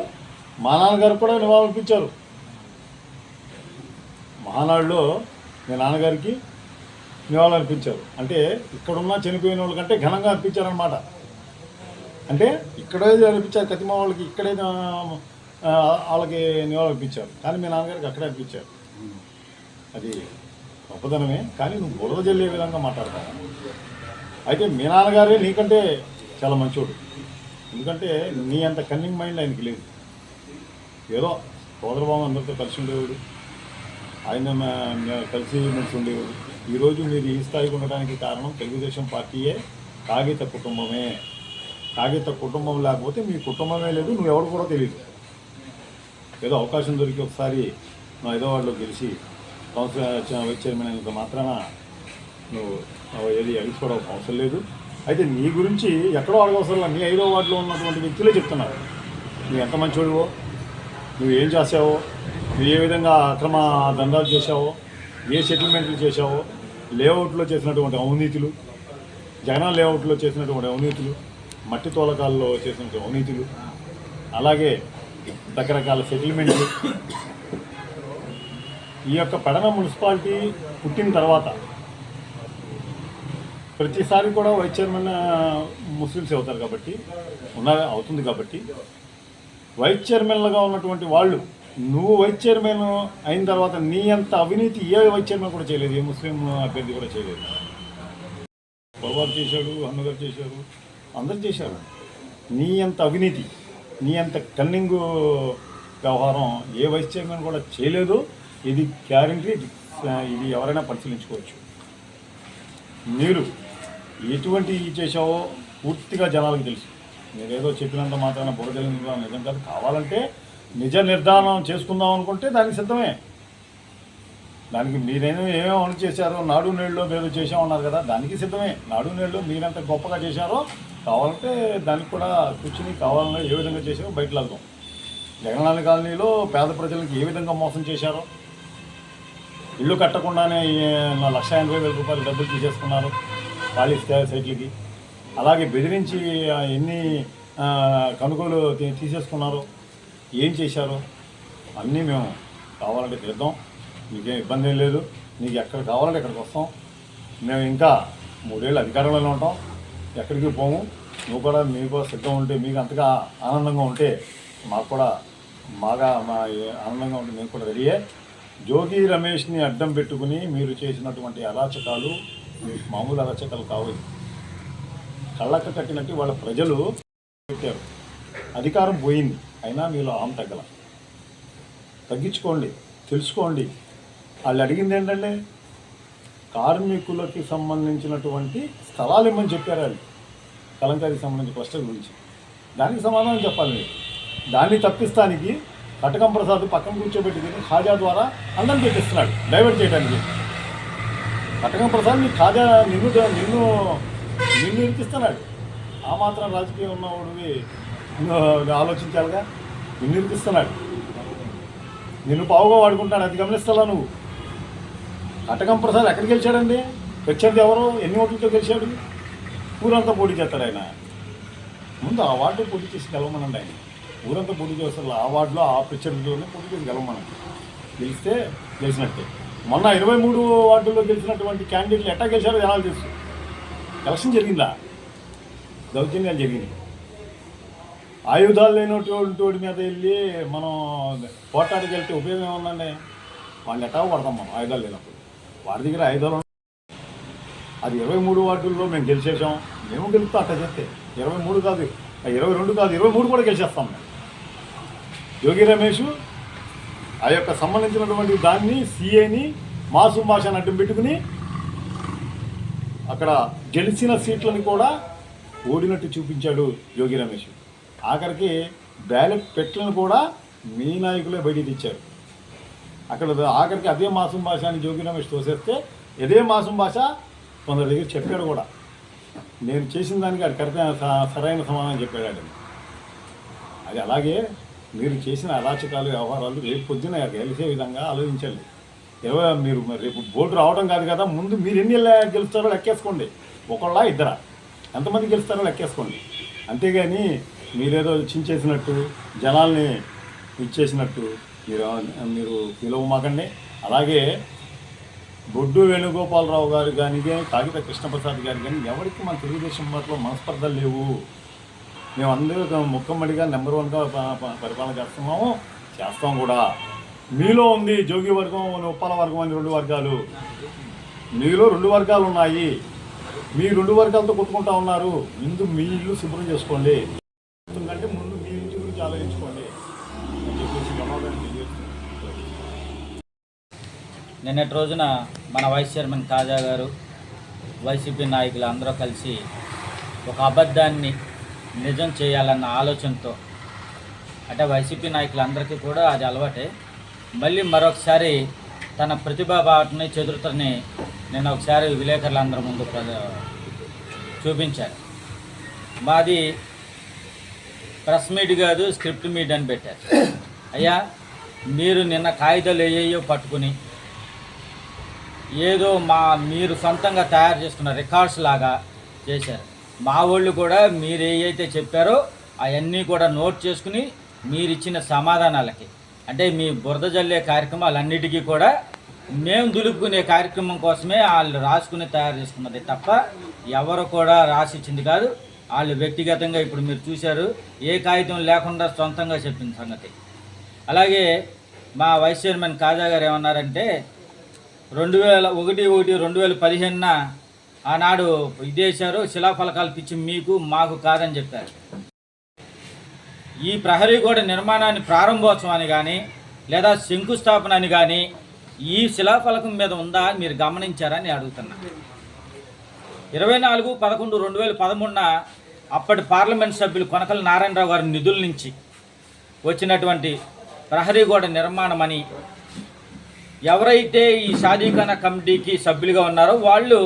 మా నాన్నగారు కూడా నివాళులు అర్పించారు. మహానాడులో మీ నాన్నగారికి నివాళులు అర్పించారు. అంటే ఇక్కడున్న చనిపోయిన వాళ్ళకంటే ఘనంగా అర్పించారనమాట. అంటే ఇక్కడే అర్పించారు, కతిమా వాళ్ళకి ఇక్కడే వాళ్ళకి నివాళులు అర్పించారు, కానీ మీ నాన్నగారికి అక్కడే అర్పించారు. అది గొప్పతనమే, కానీ నువ్వు బురద జల్లే విధంగా మాట్లాడతావు. అయితే మీ నాన్నగారే నీకంటే చాలా మంచోడు, ఎందుకంటే నీ అంత కన్నింగ్ మైండ్ ఆయనకి లేదు. ఏదో సోదరబాబు అందరితో కలిసి ఉండేవాడు, ఆయన కలిసి మెలిసి ఉండేవాడు. ఈరోజు మీరు ఈ స్థాయికి ఉండడానికి కారణం తెలుగుదేశం పార్టీయే, కాగిత కుటుంబమే. కాగిత కుటుంబం లేకపోతే మీ కుటుంబమే లేదు, నువ్వెవరు కూడా తెలియదు. ఏదో అవకాశం దొరికి ఒకసారి నువ్వు 5వ వార్డులో గెలిచి కౌన్సిలర్ వైస్ చైర్మన్ అయినంత మాత్రాన నువ్వు ఏది అడిగిపోవడం అవసరం లేదు. అయితే నీ గురించి ఎక్కడో అడగవసరం లేదు, నీ 5వ వార్డులో ఉన్నటువంటి వ్యక్తులే చెప్తున్నారు నువ్వు ఎంత మంచోడివో, నువ్వు ఏం చేసావో, నువ్వు ఏ విధంగా అక్రమ దందాలు చేసావో, ఏ సెటిల్మెంట్లు చేసావో, లేఅవుట్లో చేసినటువంటి అవినీతులు, జగన్ లేఅవుట్లో చేసినటువంటి అవినీతులు, మట్టి తోలకాల్లో చేసినటువంటి అవినీతులు, అలాగే రకరకాల సెటిల్మెంట్లు. ఈ యొక్క పెడన మున్సిపాలిటీ పుట్టిన తర్వాత ప్రతిసారి కూడా వైస్ చైర్మన్ ముస్లిమ్స్ అవుతారు కాబట్టి అవుతుంది కాబట్టి వైస్ చైర్మన్లుగా ఉన్నటువంటి వాళ్ళు, నువ్వు వైస్ చైర్మన్ అయిన తర్వాత నీ అంత అవినీతి ఏ వైస్ చైర్మన్ కూడా చేయలేదు, ఏ ముస్లిం అభ్యర్థి కూడా చేయలేదు. బాబారు చేశాడు, అన్నగారు చేశారు, అందరు చేశారు. నీ అంత అవినీతి, నీ అంత కన్నింగ్ వ్యవహారం ఏ వైస్ చైర్మన్ కూడా చేయలేదు. ఇది గ్యారంటీ, ఇది ఎవరైనా పరిశీలించుకోవచ్చు. మీరు ఎటువంటి చేసావో పూర్తిగా జనాలకు తెలుసు. మీరేదో చెప్పినంత మాత్రాన బురదలి నిజం కాదు. కావాలంటే నిజ నిర్ధారణ చేసుకుందాం అనుకుంటే దానికి సిద్ధమే. దానికి మీరేమో ఏమేమో అమలు చేశారో, నాడు నేడులో ఏదో చేసామన్నారు కదా, దానికి సిద్ధమే. నాడు నేడులో మీరెంత గొప్పగా చేశారో కావాలంటే దానికి కూడా కూర్చుని కావాలన్నా ఏ విధంగా చేశారో బయటలాడదాం. జగనన్న కాలనీలో పేద ప్రజలకు ఏ విధంగా మోసం చేశారో, ఇల్లు కట్టకుండానే 1,80,000 రూపాయలు డబ్బులు తీసేసుకున్నారు ఖాళీ సైట్లకి, అలాగే బెదిరించి ఎన్ని కొనుగోలు తీసేసుకున్నారో, ఏం చేశారో అన్నీ మేము కావాలంటే తీద్దాం. నీకేం ఇబ్బంది ఏం లేదు. నీకు ఎక్కడ కావాలంటే ఎక్కడికి వస్తాం. మేము ఇంకా 3 ఏళ్ళు అధికారంలోనే ఉంటాం, ఎక్కడికి పోము. నువ్వు కూడా మీకు సిద్ధం ఉంటే, మీకు అంతగా ఆనందంగా ఉంటే మాకు కూడా బాగా ఆనందంగా ఉంటే మేము కూడా రెడీయే. జోగి రమేష్ని అడ్డం పెట్టుకుని మీరు చేసినటువంటి అరాచకాలు మామూలు అరాచకాలు కావు. కళ్ళక్క కట్టినట్టు వాళ్ళ ప్రజలు పెట్టారు. అధికారం పోయింది, అయినా మీలో ఆమె తగ్గించుకోండి, తెలుసుకోండి. వాళ్ళు అడిగింది ఏంటంటే కార్మికులకి సంబంధించినటువంటి స్థలాలు ఇమ్మని చెప్పారు. వాళ్ళు కలంకారీకి సంబంధించిన క్లస్టర్ గురించి దానికి సమాధానం చెప్పాలి మీరు. దాన్ని తప్పిస్తానికి కటకం ప్రసాద్ పక్కన కూర్చోబెట్టుకుని ఖాజా ద్వారా అన్నం పెట్టిస్తున్నాడు డైవర్ట్ చేయడానికి. కటకం ప్రసాద్ నీ ఖాజా నిన్ను ఇరికిస్తున్నాడు. ఆ మాత్రం రాజకీయం ఉన్నవాడివి ఆలోచించాలిగా. నిన్ను ఇరికిస్తున్నాడు, నిన్ను పావుగా వాడుకుంటాడు. అది గమనిస్తావా నువ్వు? కటకం ప్రసాద్ ఎక్కడికి గెలిచాడండి? ప్రత్యర్థి ఎవరు? ఎన్ని ఓట్లతో గెలిచాడు? ఊరంతా పోటీ చేస్తాడు ఆయన. ముందు ఆ వార్డు పోటీ చేసి గెలవమనండి. ఆయన ఊరంతా పోటీ చేస్తారు. ఆ వార్డులో ఆ ప్రత్యర్థిలోనే పోటీ చేసి గెలవమనండి. గెలిస్తే గెలిచినట్టే. మొన్న 23 వార్డుల్లో గెలిచినటువంటి క్యాండిడేట్లు ఎట్టా గెలిచారో జనాలు తెలుసు. ఎలక్షన్ జరిగిందా? దౌర్జన్యాలు జరిగినాయి. ఆయుధాలు లేనటువంటి వాడి మీద వెళ్ళి మనం పోటాడికి వెళ్తే ఉపయోగం ఏముందండి? వాళ్ళని ఎట్టా పడతాం మనం ఆయుధాలు లేనప్పుడు. వాడి దగ్గర ఆయుధాలు అది 23 వార్డుల్లో మేము గెలిచేసాం. మేము గెలుస్తాం అట్లా చెప్తే. 23 కాదు, 22 కాదు, 23 కూడా గెలిచేస్తాం మేము. యోగి రమేష్ ఆ యొక్క సంబంధించినటువంటి దాన్ని సిఏని మాసు భాషను అడ్డం పెట్టుకుని అక్కడ గెలిచిన సీట్లను కూడా ఓడినట్టు చూపించాడు యోగి రమేష్. ఆఖరికి బ్యాలెట్ పెట్టలను కూడా మీ నాయకులే బయటికి తెచ్చారు. అక్కడ ఆఖరికి అదే మాసం భాష అని యోగి రమేష్ తోసేస్తే ఇదే మాసం భాష కొందరి దగ్గర చెప్పాడు కూడా. నేను చేసిన దానికి అది సరైన సమాధానం చెప్పాడు. అది అలాగే మీరు చేసిన అరాచకాలు వ్యవహారాలు రేపు పొద్దున గెలిచే విధంగా ఆలోచించండి. మీరు రేపు బోర్డు రావడం కాదు కదా, ముందు మీరు ఎన్ని గెలుస్తారో లెక్కేసుకోండి. ఒకళ్ళ ఇద్దరా ఎంతమంది గెలుస్తారో లెక్కేసుకోండి. అంతేగాని మీరేదో చించేసినట్టు జనాల్ని ఇచ్చేసినట్టు మీరు పిలవమాకండి. అలాగే బొడ్డు వేణుగోపాలరావు గారు కానీ కాగిత కృష్ణప్రసాద్ గారు కానీ ఎవరికి మన తెలుగుదేశం పట్ల మనస్పర్ధలు లేవు. మేము అందరూ ముక్కమ్మడిగా నెంబర్ 1గా పరిపాలన చేస్తాం కూడా. మీలో ఉంది జోగి వర్గం ఉప్పాల వర్గం అని 2 వర్గాలు. మీలో 2 వర్గాలు ఉన్నాయి. మీ 2 వర్గాలతో కొట్టుకుంటా ఉన్నారు. ముందు మీ ఇల్లు శుభ్రం చేసుకోండి, ఎందుకంటే ముందు మీ ఇంటి గురించి ఆలోచించుకోండి అని చెప్పేసి గవర్నమెంట్ తెలియజేస్తుంది. నిన్నటి రోజున మన వైస్ చైర్మన్ కాజా గారు, వైసీపీ నాయకులు అందరూ కలిసి ఒక అబద్ధాన్ని నిజం చేయాలన్న ఆలోచనతో, అంటే వైసీపీ నాయకులందరికీ కూడా అది అలవాటే, మళ్ళీ మరొకసారి తన ప్రతిభాభావాన్ని చతురతని నిన్న ఒకసారి విలేకరులందరి ముందు చూపించారు. మాది ప్రెస్ మీట్ కాదు, స్క్రిప్ట్ మీట్ అని పెట్టారు. అయ్యా, మీరు నిన్న కాగితాలు ఏయో పట్టుకుని ఏదో మీరు సొంతంగా తయారు చేసుకున్న రికార్డ్స్ లాగా చేశారు. మా వాళ్ళు కూడా మీరు ఏవైతే చెప్పారో అవన్నీ కూడా నోట్ చేసుకుని మీరు ఇచ్చిన సమాధానాలకి, అంటే మీ బురద జల్లే కార్యక్రమాలన్నిటికీ కూడా మేము దులుపుకునే కార్యక్రమం కోసమే వాళ్ళు రాసుకుని తయారు చేసుకున్నది తప్ప ఎవరు కూడా రాసిచ్చింది కాదు. వాళ్ళు వ్యక్తిగతంగా ఇప్పుడు మీరు చూశారు, ఏ కాగితం లేకుండా సొంతంగా చెప్పిన సంగతి. అలాగే మా వైస్ చైర్మన్ కాజా గారు ఏమన్నారంటే 2001-2015 ఆనాడు ఇదేశారు, శిలాఫలకాలు పిచ్చి మీకు మాకు కాదని చెప్పారు. ఈ ప్రహరీ గోడ నిర్మాణాన్ని ప్రారంభోత్సవం అని కానీ లేదా శంకుస్థాపన అని కానీ ఈ శిలాఫలకం మీద ఉందా మీరు గమనించారని అడుగుతున్నా. 24/11/2013 అప్పటి పార్లమెంట్ సభ్యులు కొనకల నారాయణరావు గారి నిధుల నుంచి వచ్చినటువంటి ప్రహరీ గోడ నిర్మాణం అని ఎవరైతే ఈ షాదీఖానా కమిటీకి సభ్యులుగా ఉన్నారో వాళ్ళు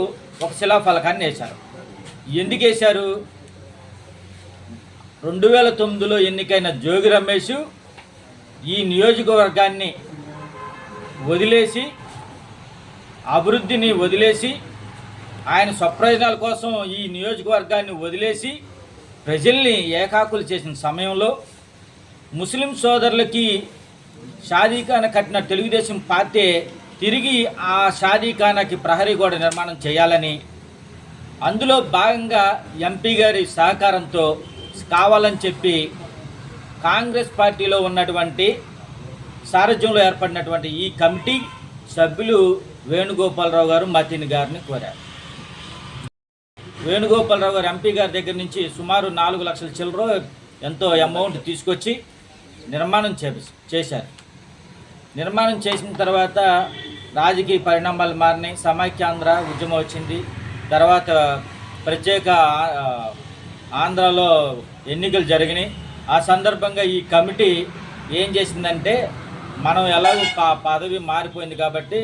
ఒక శిలాఫలకాన్ని వేశారు. ఎందుకు వేశారు? 2009లో ఎన్నికైన జోగి రమేష్ ఈ నియోజకవర్గాన్ని వదిలేసి, అభివృద్ధిని వదిలేసి, ఆయన స్వప్రయోజనాల కోసం ఈ నియోజకవర్గాన్ని వదిలేసి ప్రజల్ని ఏకాకులు చేసిన సమయంలో ముస్లిం సోదరులకి షాదీఖానా కట్టిన తెలుగుదేశం పార్టీ తిరిగి ఆ షాదీఖానాకి ప్రహరీ గోడ నిర్మాణం చేయాలని, అందులో భాగంగా ఎంపీ గారి సహకారంతో కావాలని చెప్పి కాంగ్రెస్ పార్టీలో ఉన్నటువంటి సారథ్యంలో ఏర్పడినటువంటి ఈ కమిటీ సభ్యులు వేణుగోపాలరావు గారు మతిన్ గారిని కోరారు. వేణుగోపాలరావు గారు ఎంపీ గారి దగ్గర నుంచి సుమారు 4 లక్షల చిల్లర ఎంతో అమౌంట్ తీసుకొచ్చి నిర్మాణం చేశారు. నిర్మాణం చేసిన తర్వాత రాజకీయ పరిణామాలు మారినాయి. సమైక్యాంధ్ర ఉద్యమం వచ్చింది. తర్వాత ప్రత్యేక ఆంధ్రాలో ఎన్నికలు జరిగినాయి. ఆ సందర్భంగా ఈ కమిటీ ఏం చేసిందంటే, మనం ఎలాగో పదవి మారిపోయింది కాబట్టి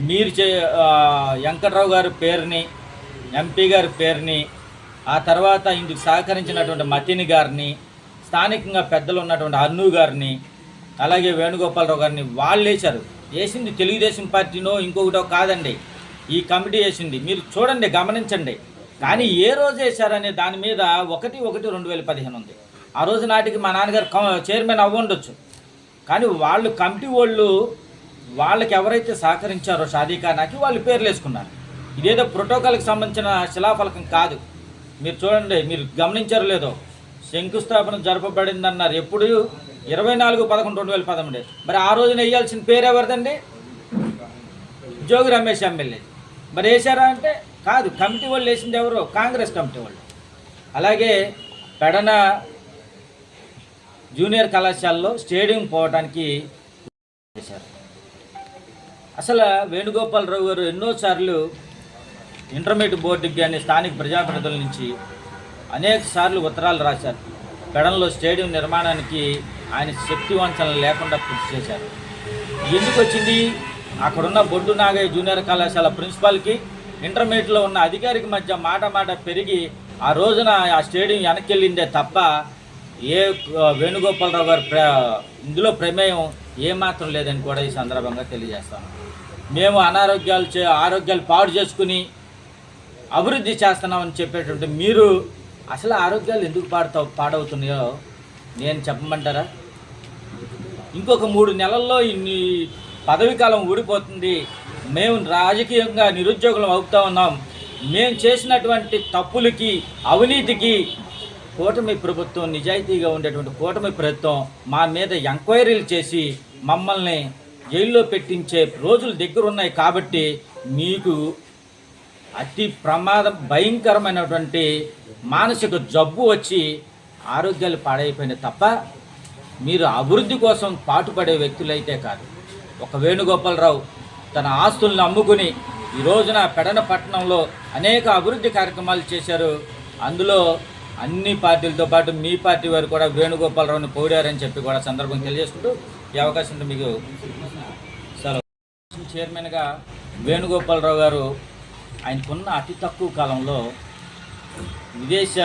మీరు వెంకట్రావు గారి పేరుని, ఎంపీ గారి పేరుని, ఆ తర్వాత ఇందుకు సహకరించినటువంటి మతిని గారిని, స్థానికంగా పెద్దలు ఉన్నటువంటి అన్ను గారిని, అలాగే వేణుగోపాలరావు గారిని వాళ్ళు వేశారు. వేసింది తెలుగుదేశం పార్టీనో ఇంకొకటో కాదండి, ఈ కమిటీ వేసింది. మీరు చూడండి, గమనించండి. కానీ ఏ రోజు వేశారనే దాని మీద 1/1/2015 ఉంది. ఆ రోజు నాటికి మా నాన్నగారు చైర్మన్ అవ్వండొచ్చు. కానీ వాళ్ళు కమిటీ వాళ్ళు వాళ్ళకి ఎవరైతే సహకరించారో షాదీఖానాకి వాళ్ళు పేర్లు వేసుకున్నారు. ఇదేదో ప్రోటోకాల్కి సంబంధించిన శిలాఫలకం కాదు. మీరు చూడండి, మీరు గమనించారో లేదో, శంకుస్థాపన జరపబడిందన్నారు. ఎప్పుడు? 24/11/2013. మరి ఆ రోజున వేయాల్సిన పేరు ఎవరిదండి? జోగి రమేష్ ఎమ్మెల్యే. మరి వేశారా అంటే కాదు, కమిటీ వాళ్ళు వేసింది ఎవరు? కాంగ్రెస్ కమిటీ వాళ్ళు. అలాగే పెడన జూనియర్ కళాశాలలో స్టేడియం పోవడానికి చేశారు. అసలు వేణుగోపాలరావు గారు ఎన్నోసార్లు ఇంటర్మీడియట్ బోర్డుకి కానీ స్థానిక ప్రజాప్రతినిధుల నుంచి అనేక సార్లు ఉత్తరాలు రాశారు. పెడనలో స్టేడియం నిర్మాణానికి ఆయన శక్తి వంచన లేకుండా కృషి చేశారు. ఎందుకు వచ్చింది? అక్కడున్న బొడ్డు నాగయ్య జూనియర్ కళాశాల ప్రిన్సిపాల్కి ఇంటర్మీడియట్లో ఉన్న అధికారికి మధ్య మాట పెరిగి ఆ రోజున ఆ స్టేడియం వెనక్కి వెళ్ళిందే తప్ప ఏ వేణుగోపాలరావు గారు ఇందులో ప్రమేయం ఏమాత్రం లేదని కూడా ఈ సందర్భంగా తెలియజేస్తాను. మేము ఆరోగ్యాలు పాడు చేసుకుని అభివృద్ధి చేస్తున్నామని చెప్పేటువంటి మీరు అసలు ఆరోగ్యాలు ఎందుకు పాడవుతున్నాయో నేను చెప్పమంటారా? ఇంకొక 3 నెలల్లో ఇన్ని పదవీకాలం ఊడిపోతుంది. మేము రాజకీయంగా నిరుద్యోగులం అవుతా ఉన్నాం. మేము చేసినటువంటి తప్పులకి, అవినీతికి కూటమి ప్రభుత్వం, నిజాయితీగా ఉండేటువంటి కూటమి ప్రభుత్వం మా మీద ఎంక్వైరీలు చేసి మమ్మల్ని జైల్లో పెట్టించే రోజులు దగ్గర ఉన్నాయి కాబట్టి మీకు అతి భయంకరమైనటువంటి మానసిక జబ్బు వచ్చి ఆరోగ్యాలు పాడైపోయినాయి తప్ప మీరు అభివృద్ధి కోసం పాటుపడే వ్యక్తులైతే కాదు. ఒక వేణుగోపాలరావు తన ఆస్తులను అమ్ముకుని ఈ రోజున పెడన పట్టణంలో అనేక అభివృద్ధి కార్యక్రమాలు చేశారు. అందులో అన్ని పార్టీలతో పాటు మీ పార్టీ వారు కూడా వేణుగోపాలరావుని పొగిడారని చెప్పి కూడా సందర్భం తెలియజేసుకుంటూ ఈ అవకాశం ఉంటే మీకు సెలవు. చైర్మన్గా వేణుగోపాలరావు గారు ఆయనకున్న అతి తక్కువ కాలంలో విదేశ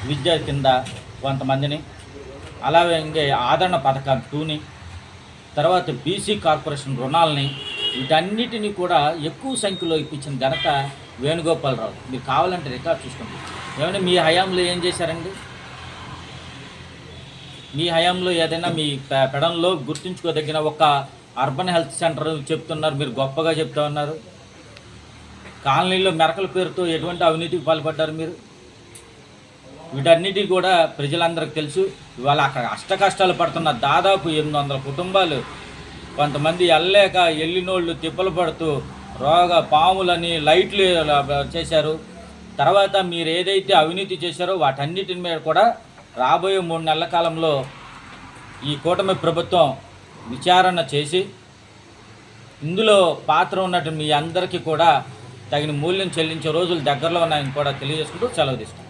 విద్య కింద కొంతమందిని, అలాగే ఆదరణ పథకం 2ని, తర్వాత బీసీ కార్పొరేషన్ రుణాలని, వీటన్నిటినీ కూడా ఎక్కువ సంఖ్యలో ఇప్పించిన ఘనత వేణుగోపాలరావు. మీరు కావాలంటే రికార్డ్ చూసుకోండి. ఏమైనా మీ హయాంలో ఏం చేశారండి? మీ హయాంలో ఏదైనా మీ పెడంలో గుర్తుంచుకోదగిన ఒక అర్బన్ హెల్త్ సెంటర్ చెప్తున్నారు, మీరు గొప్పగా చెప్తా ఉన్నారు. కాలనీలో మెరకల పేరుతో ఎటువంటి అవినీతికి పాల్పడ్డారు మీరు? వీటన్నిటి కూడా ప్రజలందరికీ తెలుసు. ఇవాళ అక్కడ అష్టకష్టాలు పడుతున్న దాదాపు 800 కుటుంబాలు, కొంతమంది వెళ్ళలేక ఎల్లినోళ్ళు తిప్పలు పడుతూ పాములని లైట్లు చేశారు. తర్వాత మీరు ఏదైతే అవినీతి చేశారో వాటన్నిటి మీద కూడా రాబోయే 3 నెలల కాలంలో ఈ కూటమి ప్రభుత్వం విచారణ చేసి ఇందులో పాత్ర ఉన్నట్టు మీ అందరికీ కూడా తగిన మూల్యం చెల్లించే రోజులు దగ్గరలో ఉన్నాయని కూడా తెలియజేసుకుంటూ సెలవు తీసుకుంటాం.